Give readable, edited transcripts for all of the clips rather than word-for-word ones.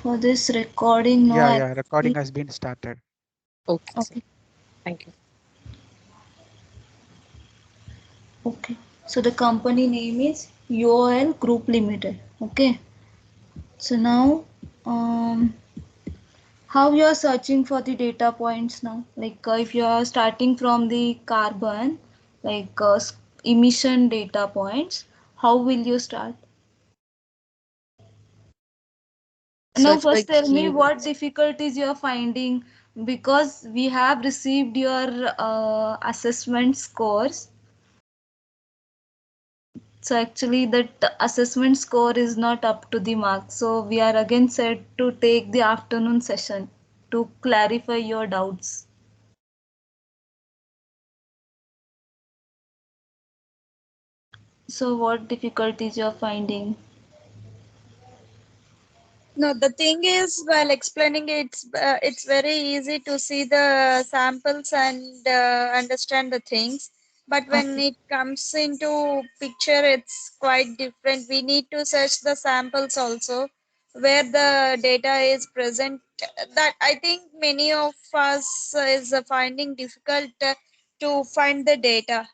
For this recording, no, Yeah, actually. recording has been started. Okay, sir. Okay, Thank you. okay. So the company name is UOL Group Limited. Okay. So now, how you are searching for the data points now? Like if you are starting from the carbon, like emission data points, how will you start? Now, Search by first tell me what keywords. difficulties you are finding, because we have received your assessment scores. So actually that assessment score is not up to the mark. So we are again said to take the afternoon session to clarify your doubts. So what difficulties you are finding? No, the thing is, while explaining it, it's very easy to see the samples and understand the things. But when Okay. it comes into picture, it's quite different. We need to search the samples also, where the data is present. That I think many of us is finding difficult to find the data.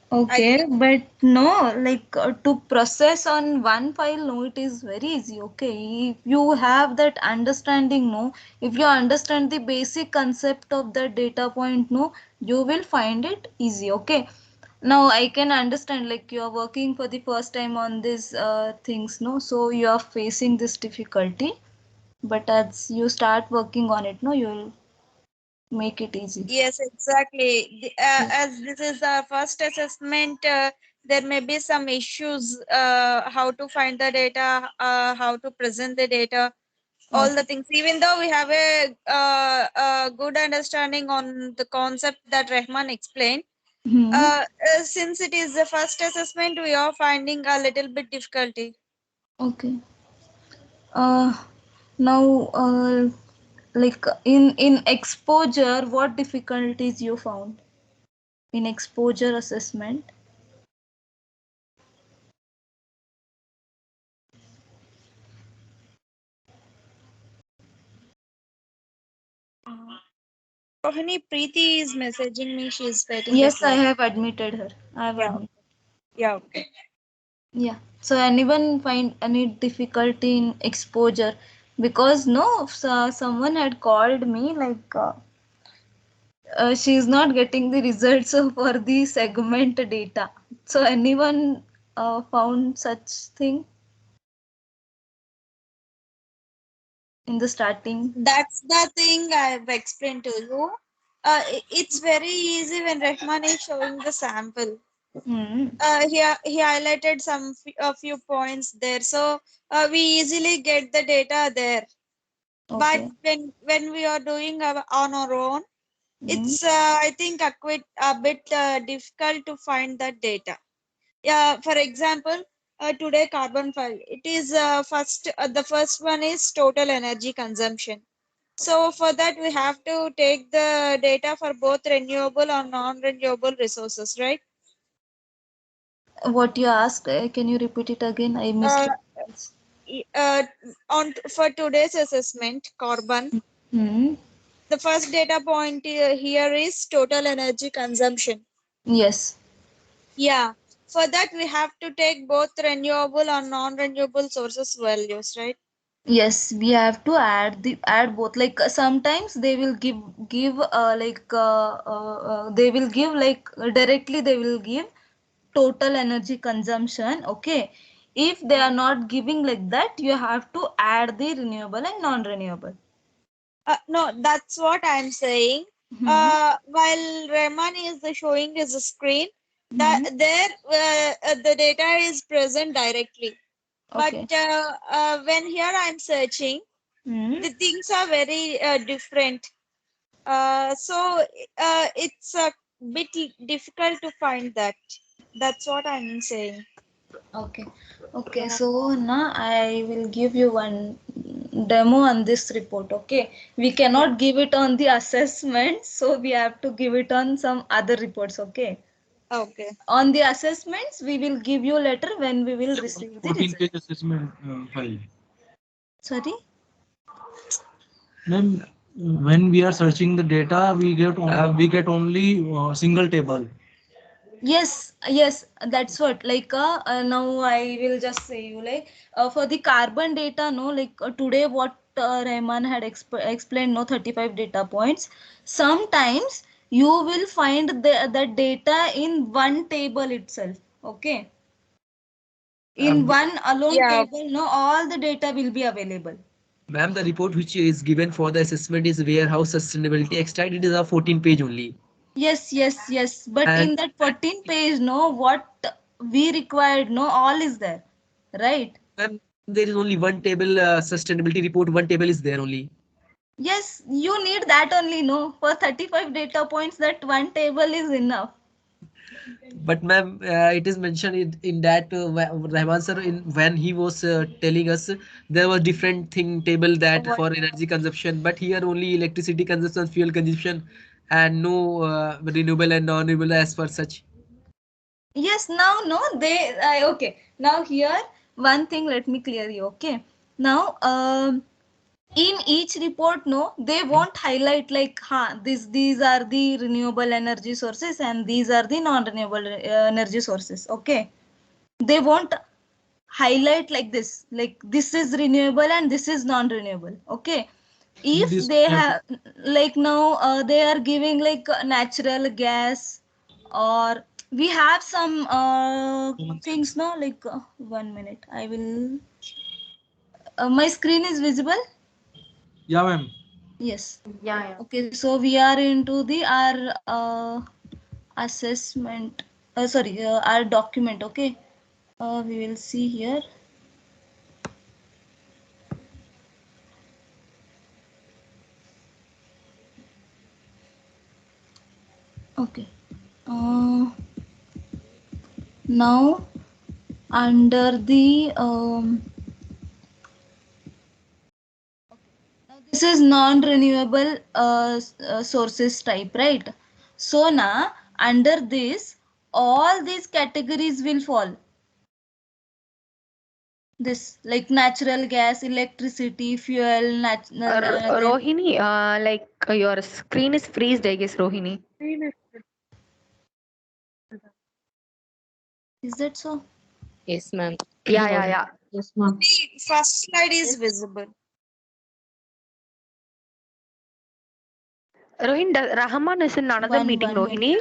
I Okay, think. but no, like to process on one file, no, it is very easy. Okay, if you have that understanding, no, if you understand the basic concept of the data point, no, you will find it easy. Okay, now I can understand, like you are working for the first time on these things, no, so you are facing this difficulty. But as you start working on it, no, you will make it easy. Yes, exactly. Yeah. As this is our first assessment, there may be some issues. How to find the data, how to present the data, all the Okay. things. Even though we have a good understanding on the concept that Rahman explained, Hmm. since it is the first assessment, we are finding a little bit difficulty. Okay. Uh, now, like in exposure, what difficulties you found in exposure assessment? Rohini Preeti is messaging me. She is waiting the Yes, I slot. have admitted her. I have Yeah. admitted. Yeah. Okay. Yeah. So anyone find any difficulty in exposure? Because no, so someone had called me like she is not getting the results for the segment data. So anyone found such thing in the starting? That's the thing I've explained to you. It's very easy when Rahman is showing the sample. Hmm. He highlighted a few points there, so we easily get the data there. But Okay. when we are doing on our own, Hmm. it's I think a bit difficult to find that data. Yeah, for example, today carbon file. It is first. The first one is total energy consumption. So for that, we have to take the data for both renewable or non-renewable resources, right? What you asked, can you repeat it again? I missed Uh, it. Yes. on for today's assessment, carbon, Hmm. the first data point here is total energy consumption. Yes. Yeah, for that we have to take both renewable or non-renewable sources values, right? Yes, we have to add both. Like sometimes they will give they will give like directly they will give total energy consumption. Okay, if they are not giving like that, you have to add the renewable and non-renewable. No, that's what I'm saying. Hmm. While Rahman is showing his screen, that Hmm. there the data is present directly. But Okay. when here I'm searching, Hmm. the things are very different. So it's a bit difficult to find that. That's what I'm saying. Okay. Okay. So now I will give you one demo on this report. Okay. We Yeah. cannot give it on the assessment, so we have to give it on some other reports. Okay. Okay. On the assessments, we will give you later when we will receive the 14 result. page assessment file. Sorry. Ma'am, when we are searching the data, we get only single table. Yes, yes, that's what. Like, now I will just say you like for the carbon data, no, like today what Rahman had explained, no, 35 data points. Sometimes you will find the data in one table itself. Okay, in Um, one alone Yeah. table, no, all the data will be available. Ma'am, the report which is given for the assessment is warehouse sustainability extract. It is a 14 page only. Yes, yes, yes. But And in that 14 page, no, what we required, no, all is there, right? ma'am, there is only one table sustainability report. One table is there only. Yes, you need that only, no. For 35 data points, that one table is enough. But ma'am, it is mentioned in that Rahman sir, in when he was telling us there was different thing table that What? for energy consumption, but here only electricity consumption, fuel consumption, and no renewable and non-renewable as per such. Yes, now, no, okay. Now, here, one thing, let me clear you, okay. Now, in each report, no, they won't highlight like, these are the renewable energy sources and these are the non-renewable energy sources, okay. They won't highlight like this is renewable and this is non-renewable, okay. If This they we have have like now they are giving like natural gas, or we have some to. things, no, like 1 minute I will my screen is visible. Yeah, ma'am. Yes, Yeah, yeah. okay, so we are into the our assessment, sorry, our document, okay. We will see here. Okay. Now under the now this is non-renewable sources type, right? So now under this all these categories will fall. This like natural gas, electricity, fuel, then Rohini, your screen is freezed, I guess, Rohini. is that so? Yes, ma'am. Yeah. Yeah. Yes, ma'am. The first slide is visible. Rohin, Rahman is in another meeting, One minute. Rohini.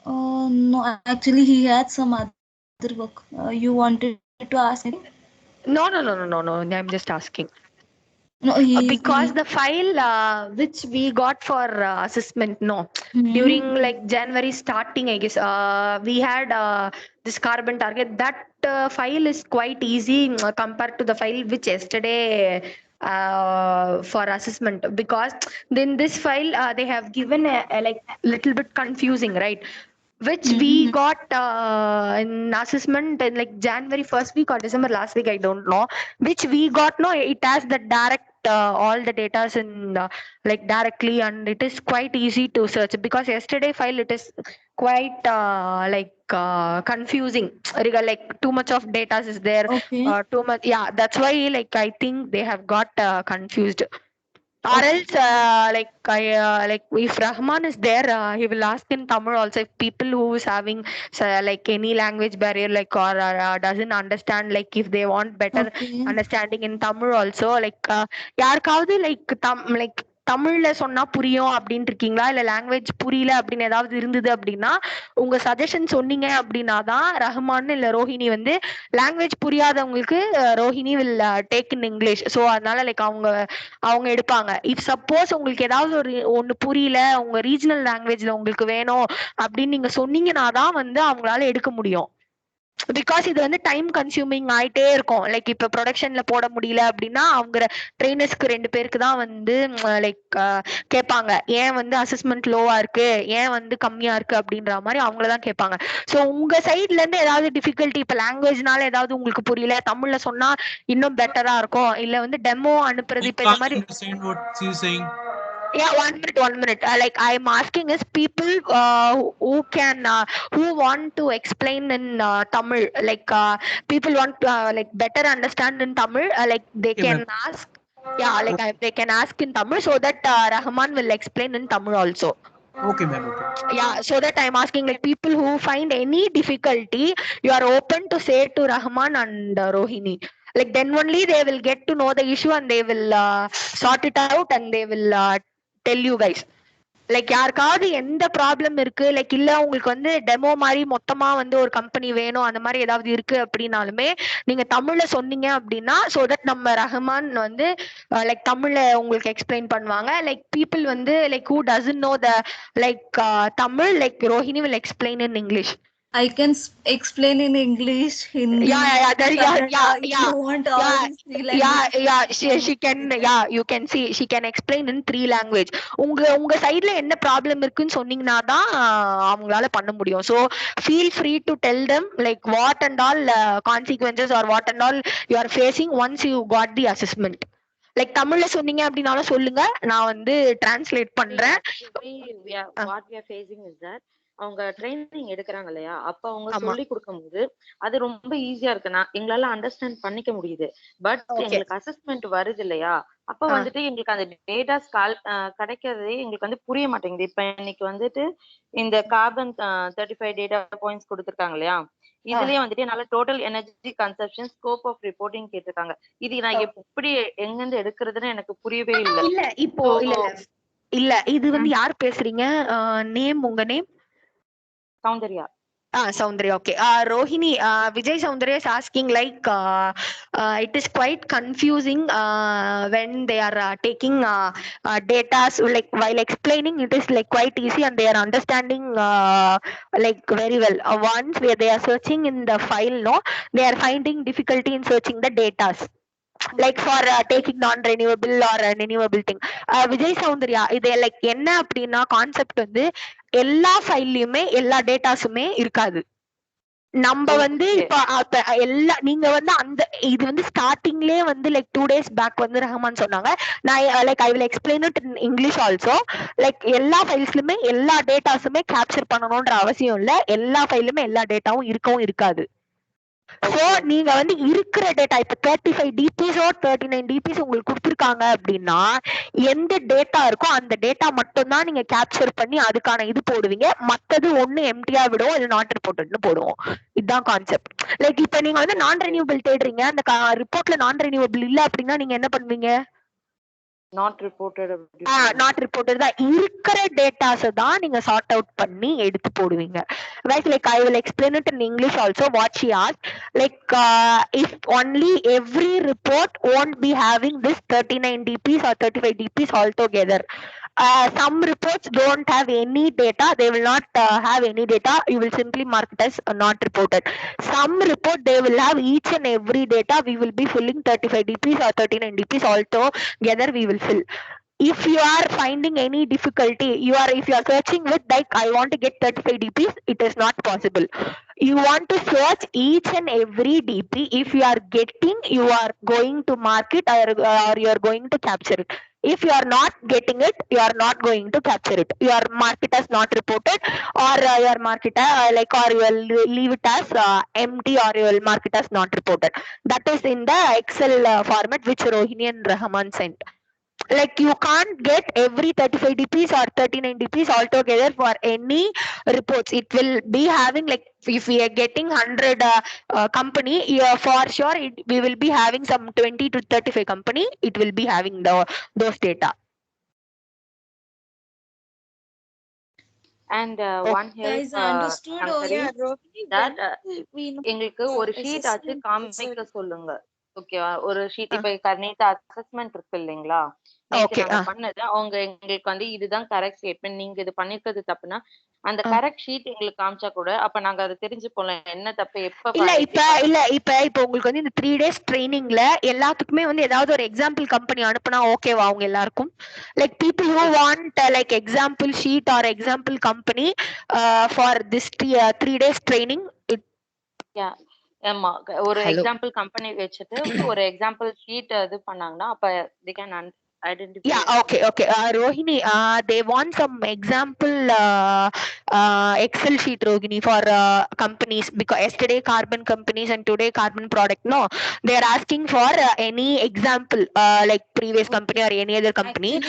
No, actually he had some other work. You wanted to ask anything? No. I'm just asking. No, he Because the file which we got for assessment, no, hmm. during like January starting, I guess, we had this carbon target. That file is quite easy compared to the file which yesterday for assessment, because then this file they have given a like little bit confusing, right? Which we Hmm. got in assessment in like January first week or December last week, I don't know. Which we got, no, it has the direct all the data in like directly, and it is quite easy to search, because yesterday file it is quite confusing. Like too much of data is there, Okay. too much. Yeah, that's why like I think they have got confused. Or else, Okay. like if Rahman is there, he will ask in Tamil also. If people who is having like any language barrier, like or doesn't understand, like if they want better Okay. understanding in Tamil also, like யாருக்காவது like தமிழ்ல சொன்னா புரியும் அப்படின்னு இருக்கீங்களா, இல்ல language புரியல அப்படின்னு ஏதாவது இருந்தது அப்படின்னா உங்க சஜஷன் சொன்னீங்க அப்படின்னா தான் ரஹ்மான் இல்ல ரோஹிணி வந்து லாங்குவேஜ் புரியாதவங்களுக்கு Rohini will take in English. So அதனால லைக் அவங்க அவங்க எடுப்பாங்க. இஃப் சப்போஸ் உங்களுக்கு ஏதாவது ஒண்ணு புரியல, உங்க ரீஜனல் லாங்குவேஜ்ல உங்களுக்கு வேணும் அப்படின்னு நீங்க சொன்னீங்கன்னா தான் வந்து அவங்களால எடுக்க முடியும். பிகாஸ் இது வந்து டைம் கன்சியூமிங் ஆயிட்டே இருக்கும். லைக் இப்ப ப்ரொடக்ஷன்ல போட முடியல அப்படின்னா அவங்க ட்ரெயினர்ஸ்க்கு 2 பேருக்கு தான் வந்து லைக் கேட்பாங்க, ஏன் வந்து அசஸ்மெண்ட் லோவா இருக்கு, ஏன் வந்து கம்மியா இருக்கு அப்படின்ற மாதிரி அவங்களதான் கேட்பாங்க. ஸோ உங்க சைட்ல இருந்து ஏதாவது டிஃபிகல்ட்டி, இப்ப லாங்குவேஜ்னால ஏதாவது உங்களுக்கு புரியல, தமிழ்ல சொன்னா இன்னும் பெட்டரா இருக்கும், இல்ல வந்து டெமோ அனுப்புறது, I இப்ப இந்த can't மாதிரி. understand what she's saying. Yeah, 1 minute. Like I'm asking is people who can who want to explain in Tamil. Like people want like better understand in Tamil. Like they Okay, can ma'am. ask. Yeah, like they can ask in Tamil so that Rahman will explain in Tamil also. Okay, ma'am. Okay. Yeah, so that I'm asking like people who find any difficulty, you are open to say to Rahman and Rohini. Like then only they will get to know the issue and they will sort it out and they will tell you guys. Like யாருக்காவது எந்த problem இருக்கு like இல்ல உங்களுக்கு வந்து demo மாதிரி மொத்தமா வந்து ஒரு கம்பெனி வேணும் அந்த மாதிரி ஏதாவது இருக்கு அப்படின்னாலுமே நீங்க தமிழ்ல சொன்னீங்க அப்படின்னா சோ தட் நம்ம ரஹ்மான் வந்து லைக் தமிழ்ல உங்களுக்கு எக்ஸ்பிளைன் பண்ணுவாங்க லைக் பீப்புள் வந்து like who doesn't know the like Tamil like Rohini will explain in English. I can explain in English, Hindi, Kannada, if you want all these three languages. You can see she can explain in 3 language. உங்க சைடுல என்ன problem இருக்குன்னு சொன்னீங்கன்னா தான் அவங்களால பண்ண முடியும். So feel free to tell them like what and all consequences or what and all you are facing once you got the assessment. Like தமிழ்ல சொன்னீங்க அப்படின்னாலும் சொல்லுங்க நான் வந்து டிரான்ஸ்லேட் பண்றேன். What we are facing is that அவங்க training எடுக்கிறாங்க இல்லையா அப்ப அவங்க சொல்லி கொடுக்கும்போது அது ரொம்ப ஈஸியா இருக்குன்னா எங்களால அண்டர்ஸ்டாண்ட் பண்ணிக்க முடியுது. பட் எங்களுக்கு அசஸ்மெண்ட் வருது இல்லையா அப்ப வந்துட்டு எங்களுக்கு அந்த டேட்டாஸ் கிடைக்கிறதே எங்களுக்கு வந்து புரிய மாட்டேங்குது. இப்ப இன்னைக்கு வந்துட்டு இந்த கார்பன் 35 டேட்டா பாயிண்ட்ஸ் கொடுத்துருக்காங்க இல்லையா இதுலயே வந்துட்டு என்னால total energy consumption scope of reporting கேட்டிருக்காங்க. இது நான் எப்படி எங்க இருந்து எடுக்கிறதுன்னு எனக்கு புரியவே இல்லை. இல்ல இப்போ இல்ல இது வந்து யார் பேசுறீங்க? நேம் உங்க name? Soundarya. Soundarya, okay. Rohini, Vijay Soundarya is asking like it is quite confusing when they are taking data, so like while explaining it is like quite easy and they are understanding like very well. Once where they are searching in the file, no, they are finding difficulty in searching the data. Like for taking non-renewable or renewable thing. Vijay Soundarya, இது like என்ன அப்படின்னா concept வந்து எல்லா ஃபைல்லையுமே எல்லா டேட்டாஸுமே இருக்காது. நம்ம வந்து இப்ப எல்லா நீங்க வந்து அந்த இது வந்து ஸ்டார்டிங்லயே வந்து லைக் 2 days பேக் வந்து ரஹ்மான் சொன்னாங்க. நான் like I will explain it in English also. Like எல்லா ஃபைல்ஸ்லயுமே எல்லா டேட்டாஸுமே கேப்சர் பண்ணணும்ன்ற அவசியம் இல்ல. எல்லா ஃபைல்லுமே எல்லா டேட்டாவும் இருக்கவும் இருக்காது. சோ நீங்க வந்து இருக்கிற டேட்டா இப்ப 35 DPs or 39 DPs உங்களுக்கு கொடுத்துருக்காங்க அப்படின்னா எந்த டேட்டா இருக்கோ அந்த டேட்டா மட்டும் தான் நீங்க கேப்சர் பண்ணி அதுக்கான இது போடுவீங்க. மத்தது ஒண்ணு எம்டியா விடுவோம் இது நாட் ரிப்போர்ட்டட்னு போடுவோம். இதுதான் கான்செப்ட். லைக் இப்ப நீங்க வந்து நான் ரெனியூபிள் தேடுறீங்க அந்த ரிப்போர்ட்ல நான் ரெனியூபிள் இல்ல அப்படின்னா நீங்க என்ன பண்ணுவீங்க? நாட் ரிப்போர்ட்டட் தான் இருக்கிற டேட்டாஸை தான் நீங்க சார்ட் அவுட் பண்ணி எடுத்து போடுவீங்க. Right, like I will explain it in English also what she asked. Like if only every report won't be having this 39 DPs or 35 DPs altogether. Some reports don't have any data. They will not have any data. You will simply mark it as not reported. Some report they will have each and every data. We will be filling 35 DPs or 39 DPs altogether. We will fill. If you are finding any difficulty, if you are searching with like I want to get 35 DPs, it is not possible. You want to search each and every DP. If you are getting, you are going to mark it or you are going to capture it. If you are not getting it, you are not going to capture it. You are mark it as not reported or you are mark it as or you will leave it as empty or you will mark it as not reported. That is in the Excel format which Rohini and Rahman sent. Like you can't get every 35 DPs or 39 DPs altogether for any reports. It will be having like if we are getting 100 company, for sure we will be having some 20 to 35 company. It will be having those data. And one help that எங்களுக்கு ஒரு sheet ஆச்சு காமிக்க சொல்லுங்க. ஓகேவா? ஒரு sheet இப்ப கர்னேட்டா assessment இருக்கு இல்லைங்களா பண்ணது அவங்க எங்களுக்கு வந்து இதுதான் கரெக்ட் ஸ்டேட்மெண்ட் நீங்க இது பண்ணிருக்கிறது தப்புனா அந்த கரெக்ட் ஷீட் எங்களுக்கு காமிச்சா கூட அப்ப நாங்க அதை தெரிஞ்சுப்போம் என்ன தப்பு எப்ப இப்ப உங்களுக்கு வந்து இந்த 3 days ட்ரைனிங்ல எல்லாத்துக்குமே வந்து ஏதாவது ஒரு எக்ஸாம்பிள் கம்பெனி அனுப்புனா ஓகேவா அவங்க எல்லாருக்கும்? Like people who want like example sheet or example company for this 3 days training. ஆமா ஒரு எக்ஸாம்பிள் கம்பெனி வச்சுட்டு ஒரு எக்ஸாம்பிள் ஷீட் இது பண்ணாங்கன்னா அப்ப they can identify. Yeah, okay. Rohini, they want some example Excel sheet, Rohini, for companies, because yesterday carbon companies and today carbon product. No, they are asking for any example, like previous company or any other company.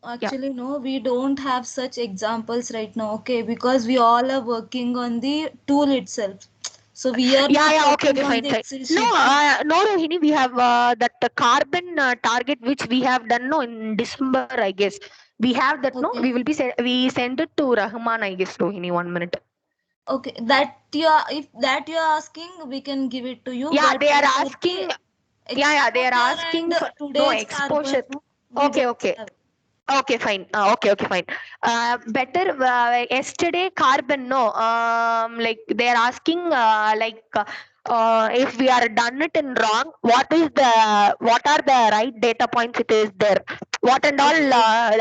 Actually, no, we don't have such examples right now, okay? Because we all are working on the tool itself. So we are Okay, fine. No, Rohini, we have that carbon target which we have done in December, I guess. We have that. No, we will be we send it to Rahman, I guess. Rohini, 1 minute. Okay, that if that you are asking, we can give it to you. Yeah, but they are asking. They are asking for no exposure. Okay. Okay, fine. Okay, fine. Better yesterday carbon. No, like they are asking, if we are done it in wrong, what are the right data points it is there? What and all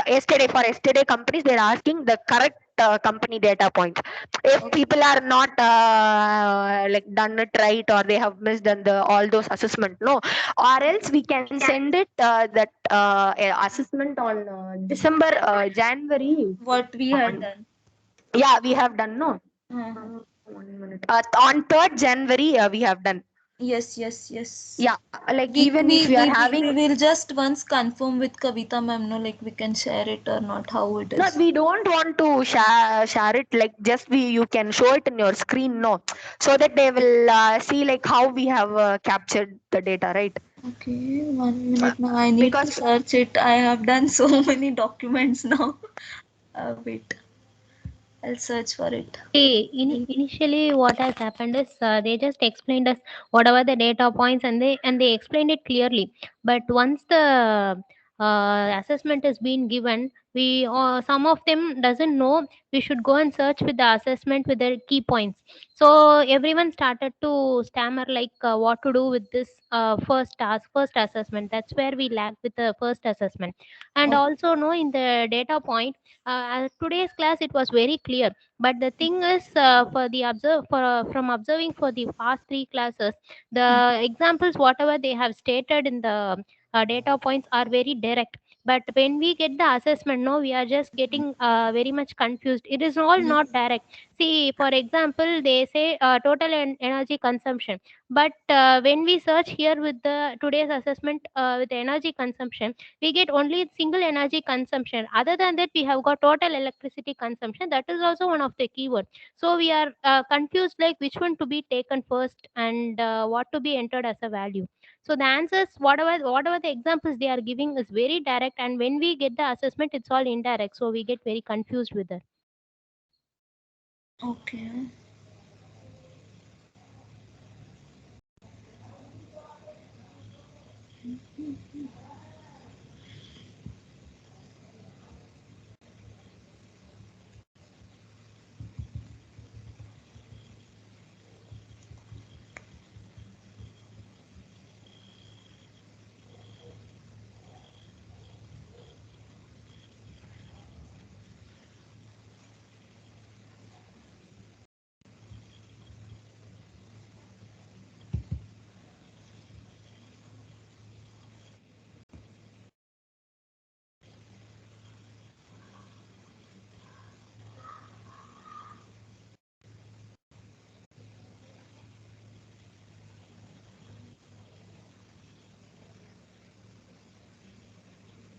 yesterday for yesterday companies they are asking the correct company data points. If people are not like done it right or they have missed the all those assessment, no, or else we can send it that assessment on December, January. What we had done. Yeah, we have done. No. 1 minute. On 3rd January, we have done. Yes. Yeah, like even if we are having. We will just once confirm with Kavita ma'am, no, like we can share it or not, how it is. No, we don't want to share it, like just you can show it in your screen, no, so that they will see like how we have captured the data, right? Okay, 1 minute now. I need to search it. I have done so many documents now. Wait. I'll search for it. Initially what has happened is they just explained us whatever the data points, and they explained it clearly. But once the assessment is being given, we some of them doesn't know. We should go and search with the assessment with the key points. So everyone started to stammer like what to do with this first assessment. That's where we lagged with the first assessment. And also, no, in the data point, today's class it was very clear. But the thing is, for the from observing for the past 3 classes, the examples whatever they have stated in the data points are very direct. But when we get the assessment, no, we are just getting very much confused. It is all not direct. See, for example, they say total energy consumption. But when we search here with the today's assessment with the energy consumption, we get only single energy consumption. Other than that, we have got total electricity consumption. That is also one of the keywords. So we are confused like which one to be taken first and what to be entered as a value. So the answers, whatever the examples they are giving is very direct, and when we get the assessment, it's all indirect. So we get very confused with that. Okay.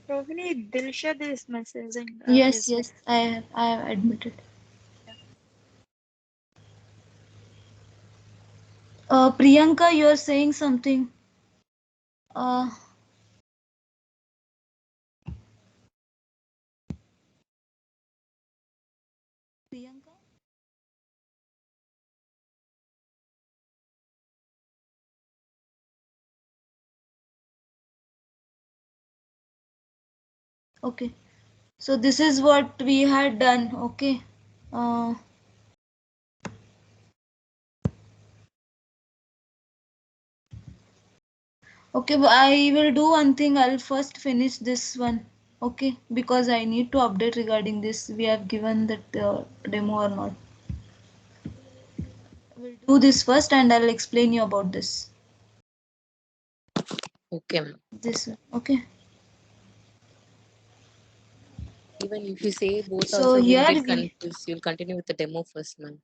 Rohini, Dilshad is messaging. Yes, I have admitted. Priyanka, you're saying something. Priyanka? Okay. So this is what we had done. Okay. Okay, I will do one thing. I'll first finish this one. Okay, because I need to update regarding this. We have given that demo or not. We'll do this first and I'll explain you about this. Okay. This one. Okay. Even if you say both So also, we'll here get we confused. You'll continue with the demo first, ma'am.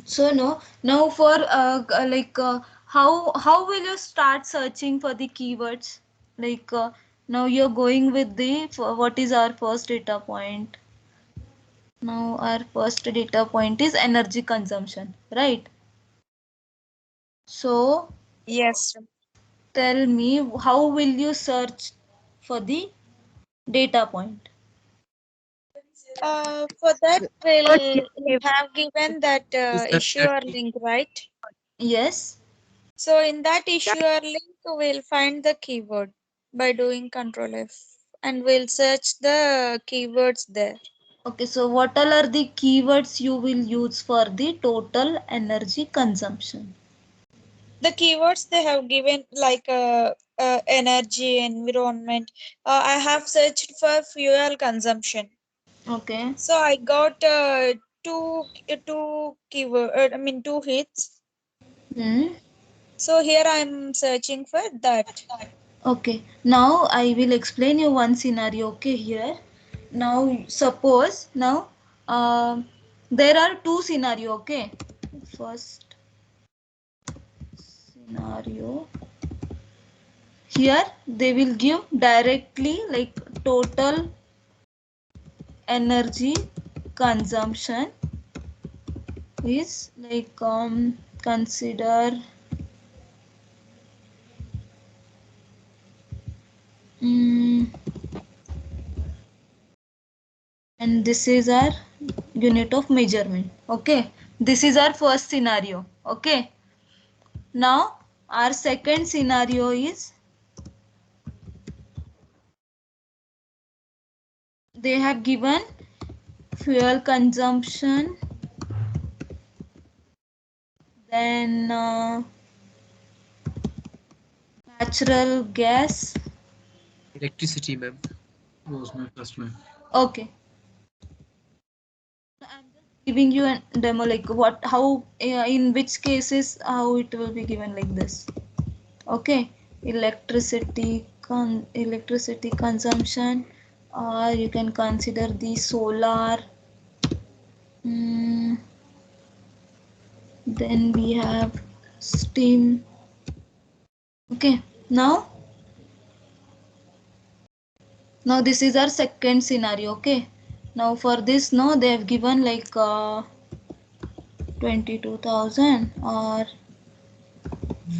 so no now for how will you start searching for the keywords? Like now you're going with the what is our first data point? Now our first data point is energy consumption, right? So Yes. tell me, how will you search for the data point? For that, Search we'll have given that issuer link, right? Yes. So in that issuer link, we'll find the keyword by doing Control F, and we'll search the keywords there. Okay, so what all are the keywords you will use for the total energy consumption? The keywords they have given like energy, environment. I have searched for fuel consumption. Okay. So I got two keyword. I mean two hits. Hmm. So here I'm searching for that. Okay, now I will explain you one scenario. Okay, here. Now suppose now there are two scenario. Okay, first scenario. Here they will give directly like total energy consumption is like consider and this is our unit of measurement. Okay, this is our first scenario. Okay, now our second scenario is they have given fuel consumption, then natural gas. Electricity, ma'am. Was my first one. Okay, I'm just giving you a demo like what how in which cases how it will be given like this. Okay, electricity consumption, or you can consider the solar. Mm, then we have steam. Okay, now this is our second scenario. Okay, now for this no they have given like 22,000 or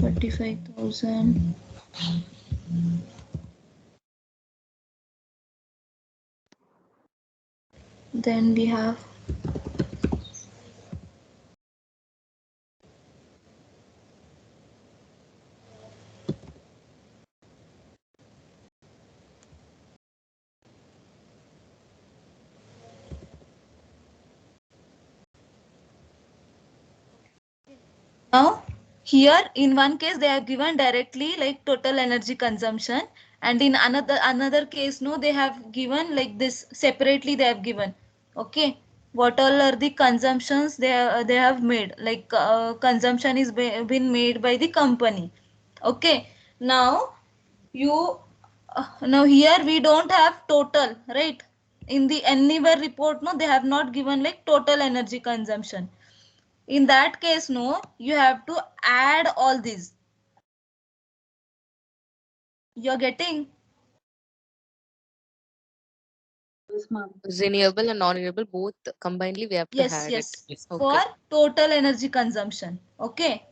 45,000. Then we have now here in one case they have given directly like total energy consumption, and in another case no they have given like this separately they have given. Okay, what all are the consumptions they have made, like consumption is been made by the company. Okay, now you now here we don't have total, right? In the anywhere report no they have not given like total energy consumption. In that case no you have to add all these. You're getting? Renewable and non-renewable both combinedly we have to Yes, add it. yes. Okay. For total energy consumption. Okay,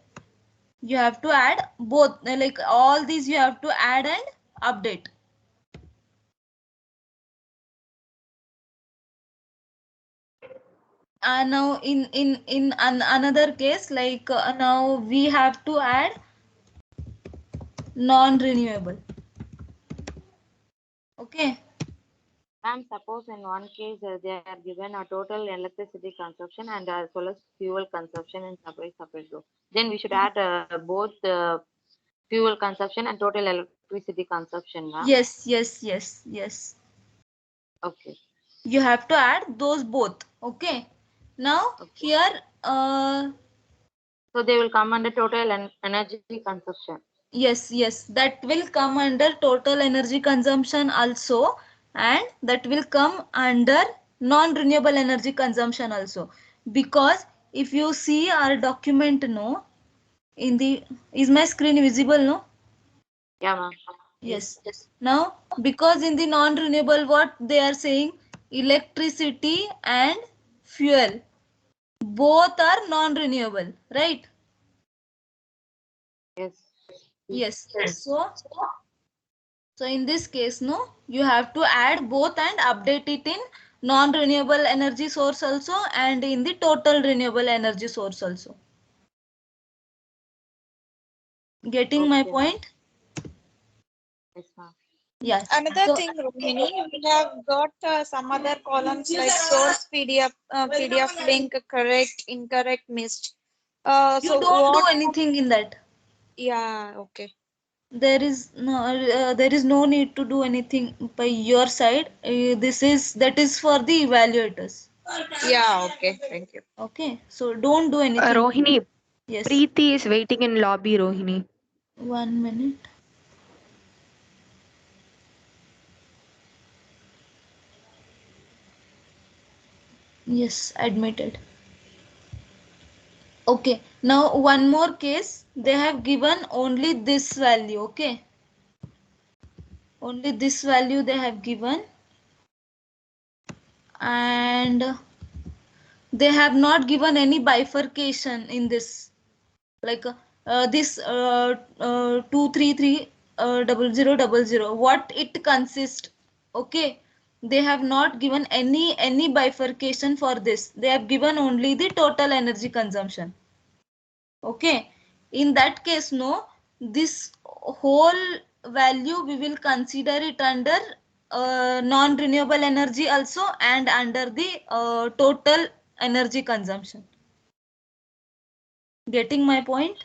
you have to add both, like all these you have to add and update. Now in another case like now we have to add non-renewable. Okay. Ma'am, suppose in one case they are given a total electricity consumption and as well as fuel consumption in separate row. Then we should add both fuel consumption and total electricity consumption, ma'am. Yes, yes, yes, yes. Okay. You have to add those both. Okay. Now Okay. here So they will come under total energy consumption. Yes, that will come under total energy consumption also, and that will come under non-renewable energy consumption also. Because if you see our document, no, in the, is my screen visible, no? Yeah, ma'am. Yes. Now, because in the non-renewable, what they are saying, electricity and fuel, both are non-renewable, right? Yes. Yes. So in this case, no, you have to add both and update it in non-renewable energy source also and in the total renewable energy source also. Getting my point? Yes, ma'am. Yes. Another So, thing, Rohini, we have got some other columns like source PDF link, correct, incorrect, missed. you So don't do what? anything in that. Yeah, okay. There is no need to do anything by your side. That is for the evaluators. Yeah, okay. Thank you. Okay. So don't do anything. Rohini, Yes. Preeti is waiting in lobby, Rohini. 1 minute. Yes, admitted. Okay, now one more case. They have given only this value. Okay, only this value they have given, and they have not given any bifurcation in this. Like this 233 0000. What it consists? Okay, they have not given any bifurcation for this. They have given only the total energy consumption. Okay, in that case, no, this whole value we will consider it under non-renewable energy also and under the total energy consumption. Getting my point?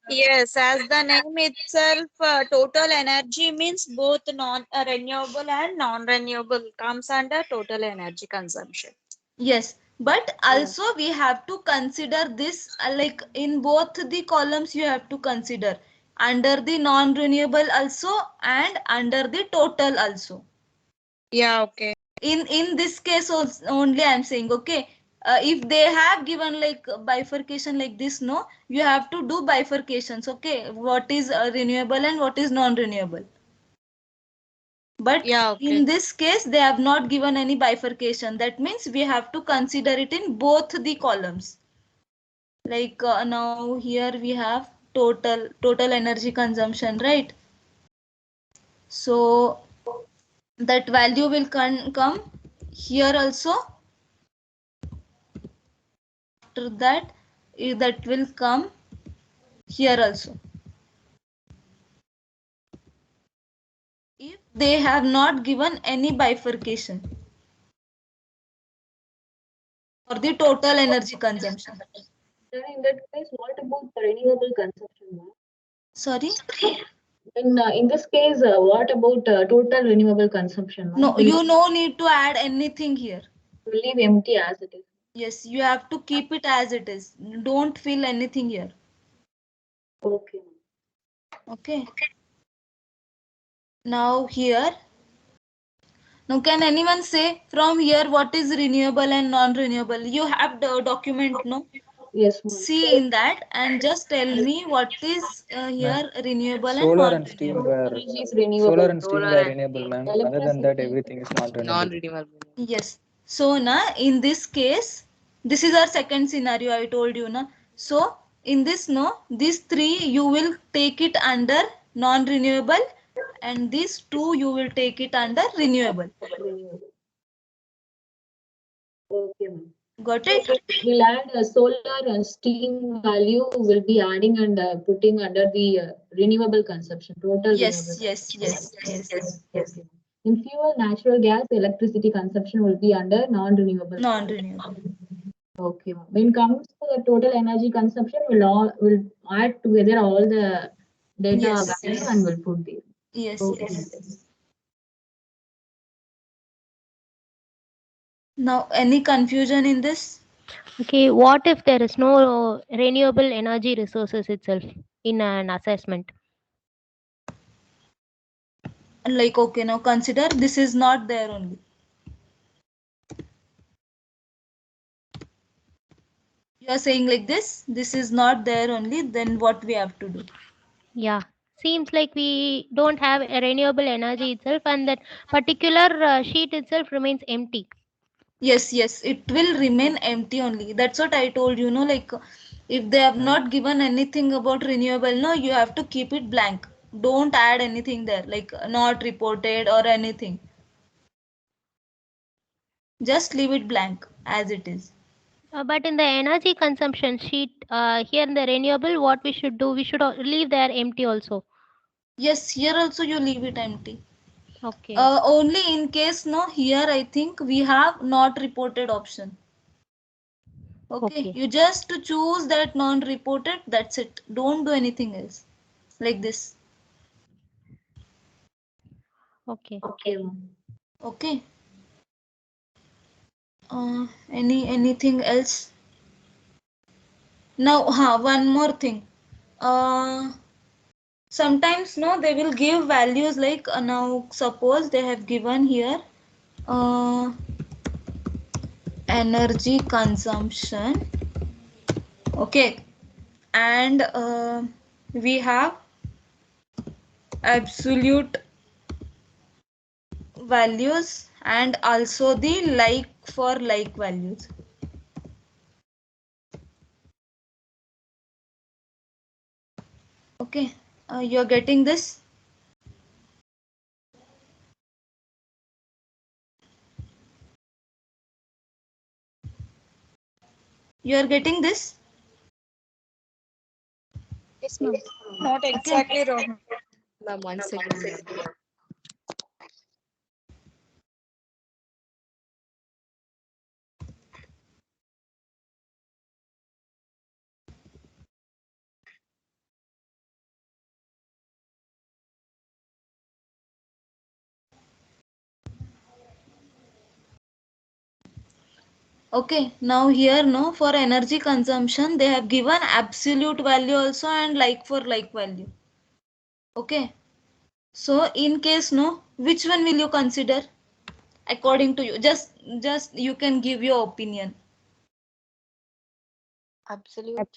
Yes, as the name itself, total energy means both non-renewable and non-renewable comes under total energy consumption. Yes, but also we have to consider this like in both the columns you have to consider under the non-renewable also and under the total also. Yeah, okay. In this case only I'm saying, okay, if they have given like bifurcation like this, no, you have to do bifurcations. Okay, what is renewable and what is non-renewable. But yeah, okay. in this case they have not given any bifurcation. That means we have to consider it in both the columns. Like now here we have total energy consumption, right? So that value will come here also. After that, that will come here also. If they have not given any bifurcation for the total energy consumption. Then in that case, what about the renewable consumption, ma'am? Sorry? In this case, what about total renewable consumption, ma'am? No, you no need to add anything here. Will leave empty as it is. Yes, you have to keep it as it is. Don't fill anything here. Okay. Okay. Now here. Now can anyone say from here what is renewable and non-renewable? You have the document, no? Yes, ma'am. See in that and just tell me what is here renewable and Solar and steam non-renewable. were solar and steam were renewable, ma'am. Other than that, everything is not renewable. Non-renewable. Yes. So na in this case, this is our second scenario I told you na. So in this, no, these three you will take it under non-renewable and these two you will take it under renewable. Okay, ma'am. Got it? We'll add a solar and steam value. Will be adding and putting under the renewable consumption. Total Yes. Okay. In fuel, natural gas, electricity consumption will be under non-renewable. Non-renewable. Okay. When it comes to the total energy consumption, we'll add together all the data value and we'll put there. Yes. Okay. Yes. Now, any confusion in this? Okay, what if there is no renewable energy resources itself in an assessment? Like, okay, now consider this is not there only. You are saying like this is not there only, then what we have to do? Yeah, seems like we don't have a renewable energy itself, and that particular sheet itself remains empty. Yes, it will remain empty only. That's what I told you, like if they have not given anything about renewable, no, you have to keep it blank. Don't add anything there, like not reported or anything. Just leave it blank as it is. But in the energy consumption sheet, here in the renewable, what we should do, we should leave there empty also. Yes, here also you leave it empty. Okay. Only in case, no, here I think we have not reported option. Okay, you just choose that non-reported, that's it. Don't do anything else. Like this. Okay. Okay. Anything else? Now, one more thing. Sometimes, no, they will give values like, now suppose they have given here energy consumption. Okay. And we have absolute values and also the like for like values. Okay, you're getting this? You're getting this? Yes, ma'am. Not exactly wrong. Ma'am, 1 second, ma'am. Okay, now here, no, for energy consumption they have given absolute value also and like for like value. Okay, so in case, no, which one will you consider according to you? Just you can give your opinion. Absolute.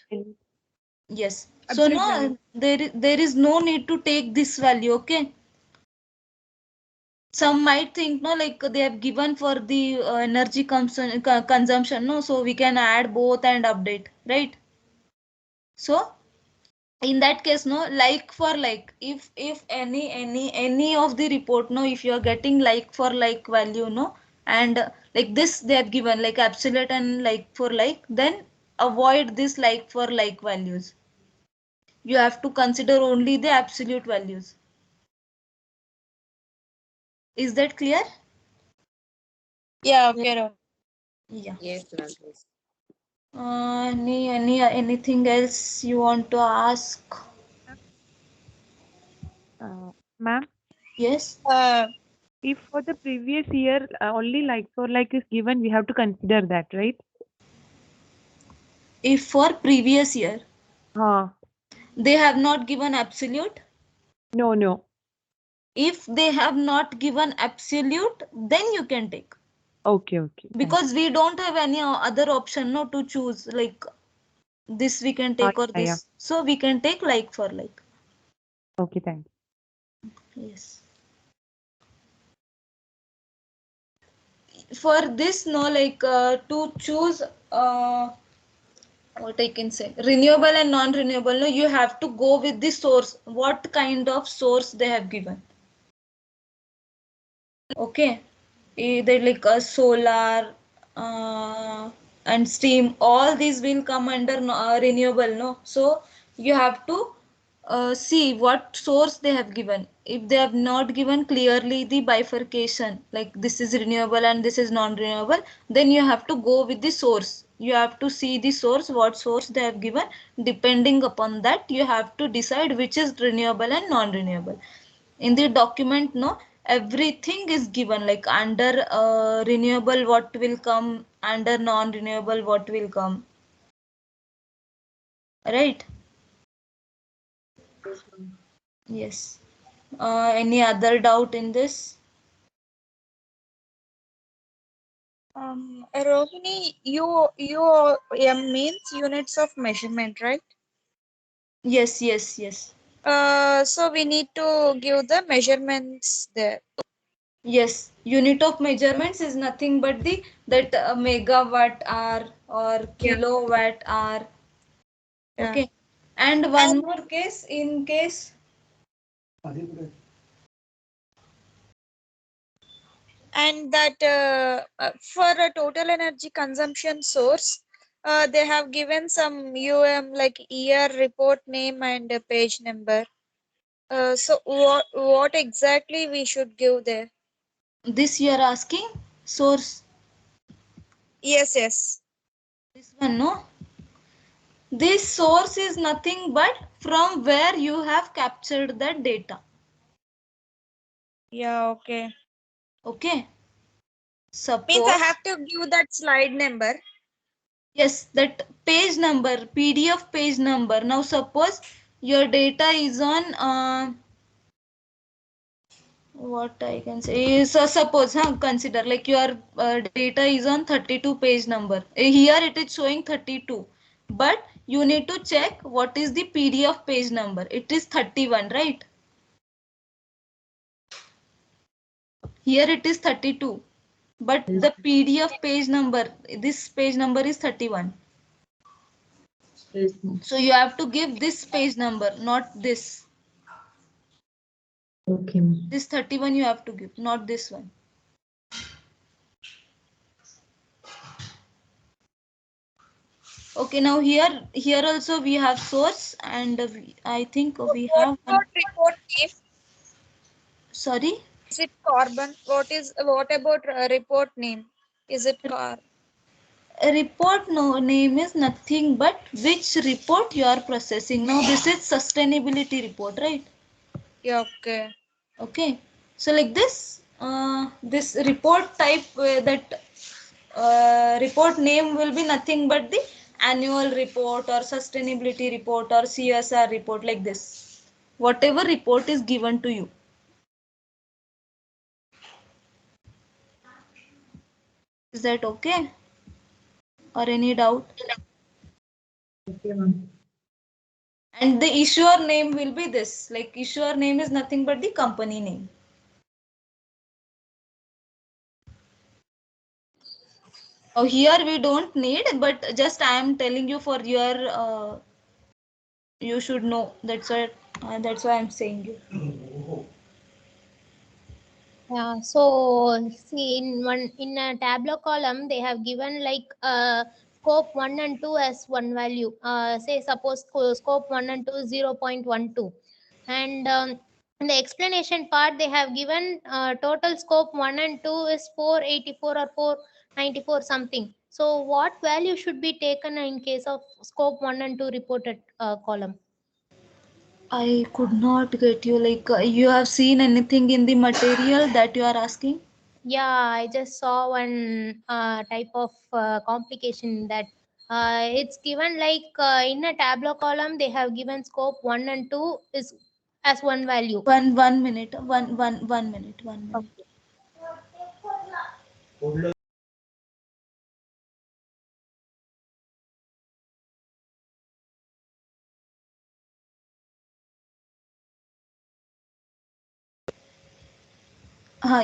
Yes. Absolute So, no, value. there is no need to take this value. Okay. Some might think, no, like they have given for the energy consumption, no, so we can add both and update, right? So in that case, no, like for like, if any of the report, no, if you are getting like for like value, no, and like this they have given like absolute and like for like, then avoid this like for like values. You have to consider only the absolute values. Is that clear? Yeah, okay. Yeah. Yes, ma'am. Yes. Anything else you want to ask? Ma'am, Yes. if for the previous year only like for like is given, we have to consider that, right? If for previous year Huh. they have not given absolute, No. if they have not given absolute, then you can take. Okay. Because we don't have any other option, no, to choose like this we can take or this. Yeah. So we can take like for like. Okay, thanks. Yes. For this, no, like to choose what I can say, renewable and non-renewable, no, you have to go with the source. What kind of source they have given? Okay, either like a solar and steam, all these will come under renewable, no. So you have to see what source they have given. If they have not given clearly the bifurcation, like this is renewable and this is non-renewable, then you have to go with the source. You have to see the source, what source they have given. Depending upon that, you have to decide which is renewable and non-renewable. In the document, no, everything is given, like under renewable what will come, under non-renewable what will come, right? Yes. Any other doubt in this? Rohini, UM means units of measurement, right? Yes, yes, yes. So we need to give the measurements there. Yes, unit of measurements is nothing but the that megawatt hour or kilowatt hour. Okay. And one more case, in case and that for a total energy consumption source, they have given some like year, report name, and page number. So what exactly we should give there? this you are asking source. Yes, yes. This one, no? This source is nothing but from where you have captured the data. Yeah, okay. Okay. Suppose Means I have to give that slide number. yes, that page number, PDF page number. Now suppose your data is on what I can say is suppose consider like your data is on 32 page number. Here it is showing 32, but you need to check what is the PDF page number. It is 31, right? Here it is 32, but the PDF page number, this page number is 31. Yes. So you have to give this page number, not this. Okay. This 31 you have to give, not this one. Okay, now here also we have source, and I think we What have about report name? sorry. Is it carbon? What about report name? Is it A report name is nothing but which report you are processing. Now this is sustainability report, right? Yeah, okay. Okay. So like this report type that report name will be nothing but the annual report or sustainability report or CSR report, like this. Whatever report is given to you. Is that okay? Or any doubt? Okay, ma'am. And the issuer name will be this. Like issuer name is nothing but the company name. Oh, here we don't need, but just I am telling you for your you should know. That's why I'm saying you. Yeah, so see in a Tableau column they have given like scope 1 and 2 as one value. Say suppose scope 1 and 2 is 0.12, and in the explanation part they have given total scope 1 and 2 is 484 or 494 something. So what value should be taken in case of scope 1 and 2 reported column? I could not get you. Like you have seen anything in the material that you are asking? Yeah, I just saw one type of complication that it's given like in a Tableau column they have given scope 1 and 2 is as one value. One minute. One minute. 1 minute. Okay.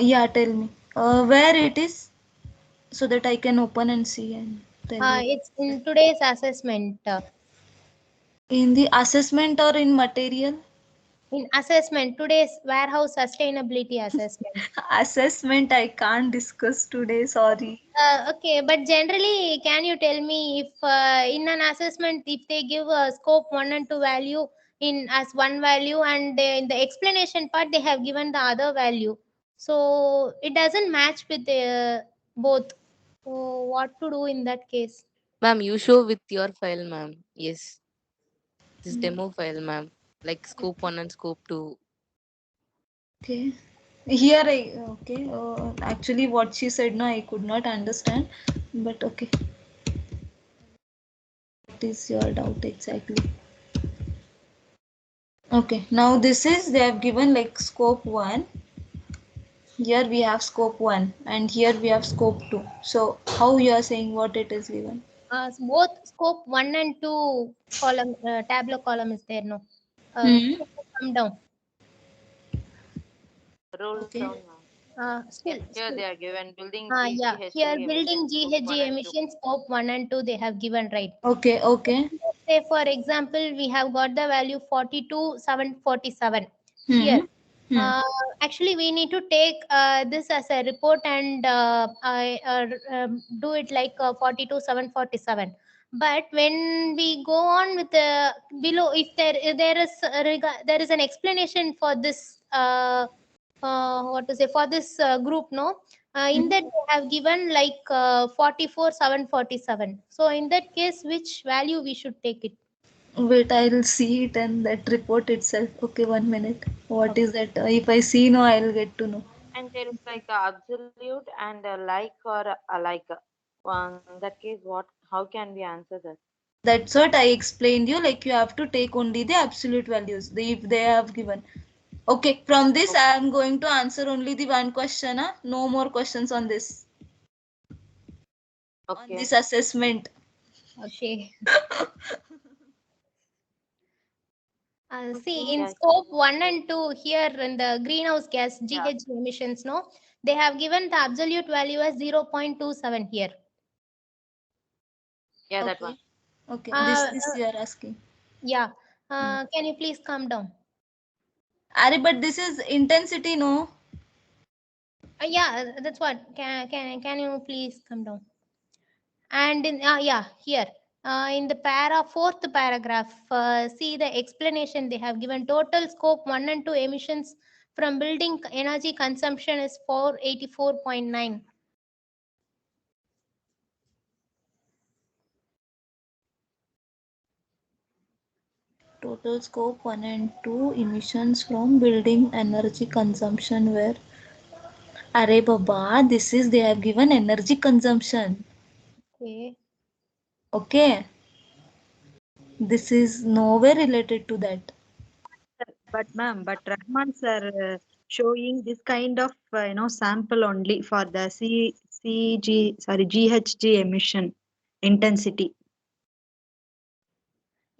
Yeah, tell me. Where it is so that I can open and see and tell you. It's in today's assessment. In the assessment or in material? In assessment, today's warehouse sustainability assessment. Assessment I can't discuss today. Sorry. Okay, but generally, can you tell me if in an assessment, if they give a scope 1 and 2 value in as one value, and in the explanation part they have given the other value, so it doesn't match with the both. So what to do in that case? Ma'am, you show with your file, ma'am. Yes. This demo file, ma'am. Like scope 1 and scope 2. Okay. Here okay. Actually, what she said, no, I could not understand. But okay. What is your doubt exactly? Okay. Now this is they have given like scope 1. Here we have scope 1 and here we have scope 2. So how you are saying what it is given? Both scope 1 and 2 column, tableau column is there, no? Come down. Roll Okay. down, ma'am. Here they are given building Yeah, GHG here building emissions, scope 1 GHG and 2. emissions scope 1 and 2 they have given, right? Okay, okay. Say for example, we have got the value 42,747 here. Actually, we need to take this as a report and do it like 42,747. But when we go on with the below, if there is an explanation for this what to say for this group, no, in that they have given like 44,747. So in that case, which value we should take it? Wait, I'll see it and that report itself. Okay, 1 minute. What is that? If I see, no, I'll get to know. And there is like a absolute and a like or a like. In that case, how can we answer that? That's what I explained you. Like you have to take only the absolute values. If they have given. Okay, from this I am going to answer only the one question. No more questions on this. Okay. On this assessment. Okay. See, in scope 1 and 2 here in the greenhouse gas GHG emissions, no, they have given the absolute value as 0.27 here. Yeah, that one. Okay, this you are asking. Yeah. Can you please come down? Ari, but this is intensity, no? Yeah, that's what. Can you please come down? And in yeah, here in the fourth paragraph, see the explanation they have given. Total scope 1 and 2 emissions from building energy consumption is 484.9. Total scope 1 and 2 emissions from building energy consumption were. Arey Baba, this is they have given energy consumption. Okay. Okay. This is nowhere related to that. But ma'am, Rahman sir showing this kind of sample only for the GHG emission intensity.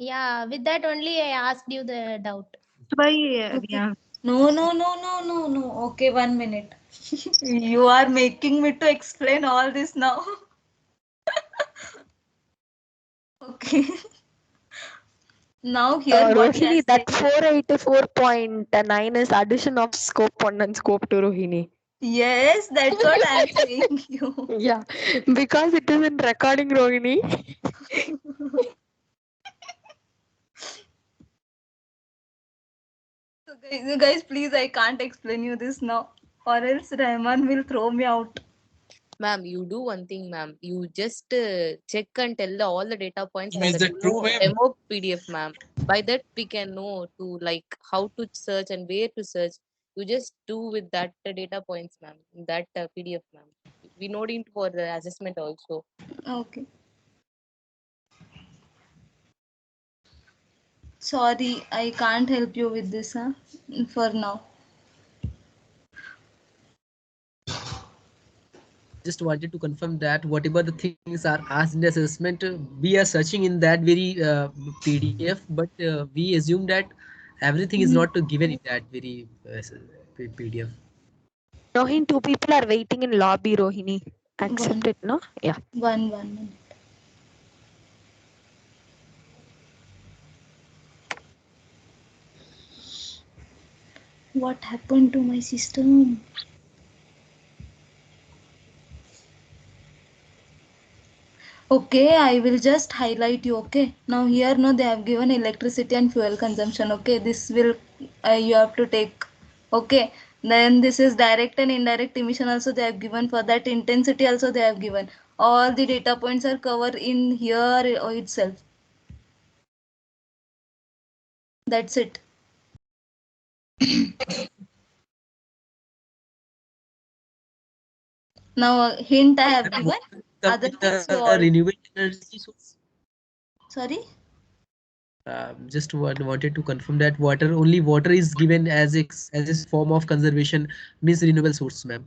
Yeah, with that only I asked you the doubt. Why? Okay. No. Okay, 1 minute. You are making me to explain all this now. Okay. Now here what Rohini, that 484.9 is addition of scope 1 and scope 2, Rohini. Yes, that's what I'm saying you. Yeah, because it is in recording, Rohini. So guys, please, I can't explain you this now, or else Rahman will throw me out. Ma'am, you do one thing, ma'am. You just check and tell all the data points in Is the that true, ma'am? demo PDF, ma'am. By that we can know to like how to search and where to search. You just do with that data points, ma'am. In that PDF, ma'am. We know it for the assessment also. Okay. Sorry, I can't help you with this, for now. Just wanted to confirm that whatever the things are asked in the assessment, we are searching in that very PDF, but we assume that everything is not given in that very PDF. Rohini, 2 people are waiting in lobby, Rohini. Accept it, no? Yeah. 1 minute. What happened to my system? Okay, I will just highlight you. Okay, now here no, they have given electricity and fuel consumption. Okay, this will you have to take. Okay, then this is direct and indirect emission also they have given. For that intensity also they have given. All the data points are covered in here itself. That's it. Now a hint I have given. Other things you all... renewable energy source. Sorry. Just wanted to confirm that only water is given as a form of conservation, means renewable source, ma'am.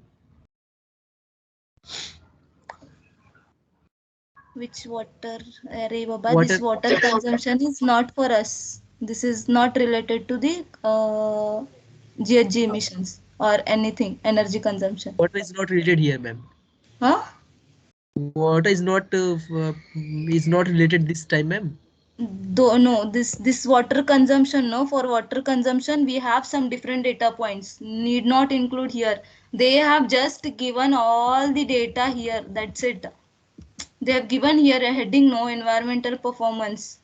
Which water? Arey Baba, this water consumption is not for us. This is not related to the GHG emissions or anything, energy consumption. Water is not related here, ma'am. Huh? Water is not related this time, ma'am. No, this water consumption, no, for water consumption we have some different data points, need not include here. They have just given all the data here, that's it. They have given here a heading, no, environmental performance.